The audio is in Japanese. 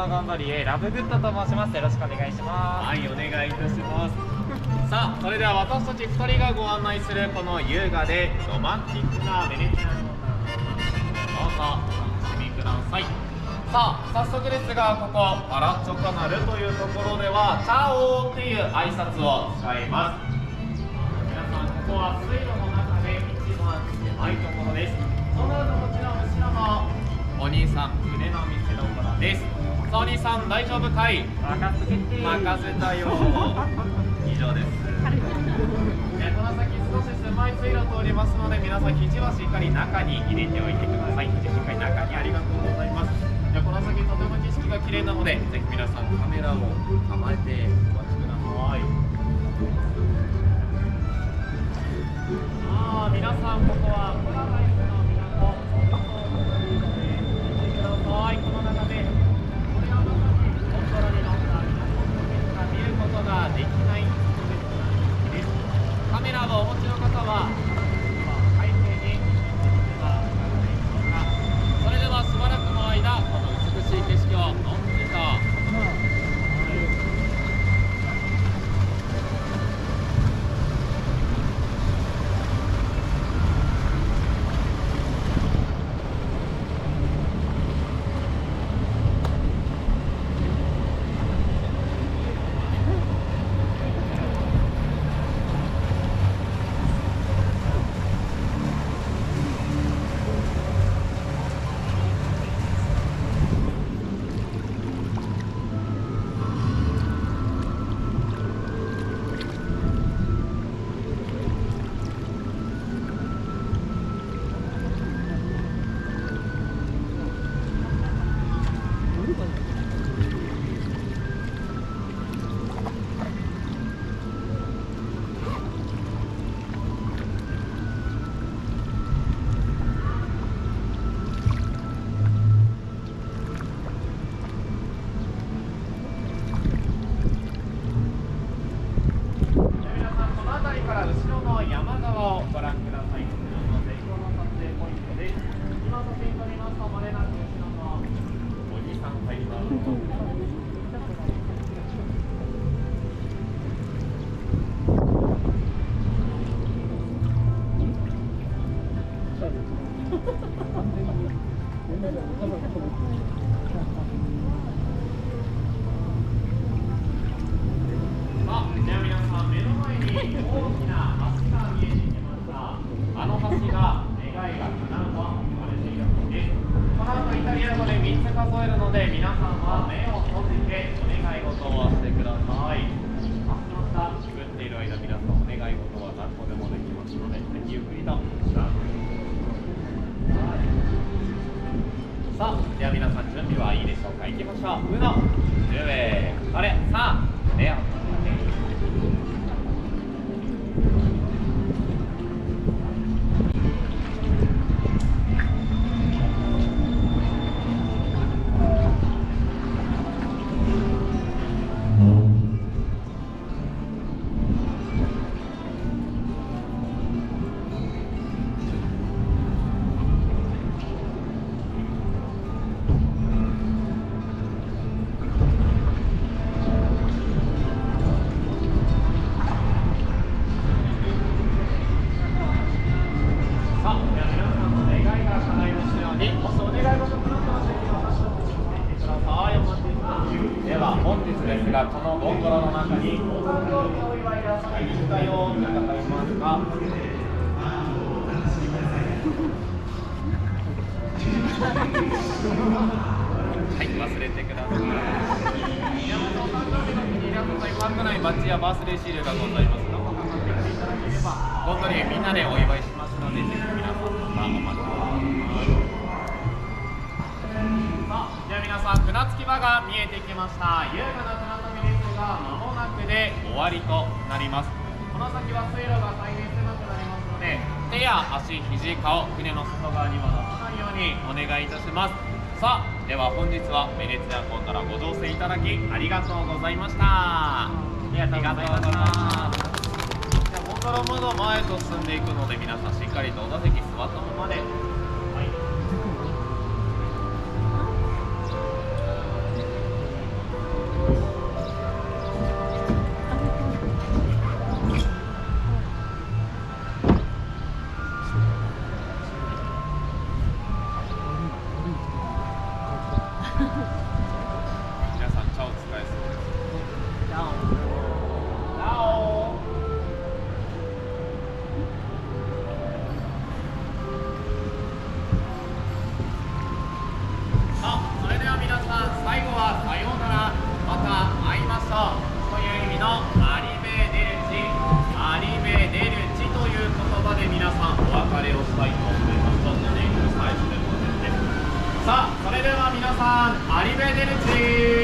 ゴンドリエラブグッドと申します。よろしくお願いします。はい、お願いいたします。さあ、それでは私たち2人がご案内するこの優雅でロマンチックなベネチアンどうぞお楽しみください。さあ、早速ですが、ここパラッチョカナルというところではチャオーっていう挨拶を使います。皆さん、ここは水路の中で一番狭いところです。その後こちら後ろのお兄さん、腕の見せ所です。さあ、お兄さん大丈夫かい？任せたよ。以上です。この先少し狭い水路を通りますので、皆さん肘はしっかり中に入れておいてください。肘しっかり中に。ありがとうございます。じゃあこの先とても景色が綺麗なので、ぜひ皆さんカメラを構えてお待ちください。さあ、皆さんここはコラライスの港、見てください。この中でこれはまさにゴンドラに乗った港の景が見ることができない特別な景色です。カメラをお持ちの方は今背景に見てはいかがでしょうか。それではしばらくの間、この美しい景色をのんびりとのゴンドラの中にお誕生日お祝いがされに来たよという方いますか？はい、忘れてください。宮本お誕生日の日にイラストとパーク内バッジやバースデーシールがございますので、飾っていただければゴンドラみんなでお祝いしますので、ぜひ皆さんまたお待ちください。さあ、では皆さん、船着き場が見えてきました。優雅な船旅ですが、間もなくで終わりとなります。この先は水路が大変狭くなりますので、手や足、肘、顔、船の外側には出さないようにお願いいたします。さあ、では本日はベネツィア港からご乗船いただきありがとうございました。ありがとうございます。では、ここからまだ前と進んでいくので、皆さんしっかりとお座席座ったままで。皆さん、茶を使えそうです。さあ、それでは皆さん、最後はさようなら、また会いましょうという意味のアリベデルチ、アリベデルチという言葉で皆さんお別れをしたいと思います。ちょっとね、うるさいですね。さあ、それでは皆さん、アリベデルチ。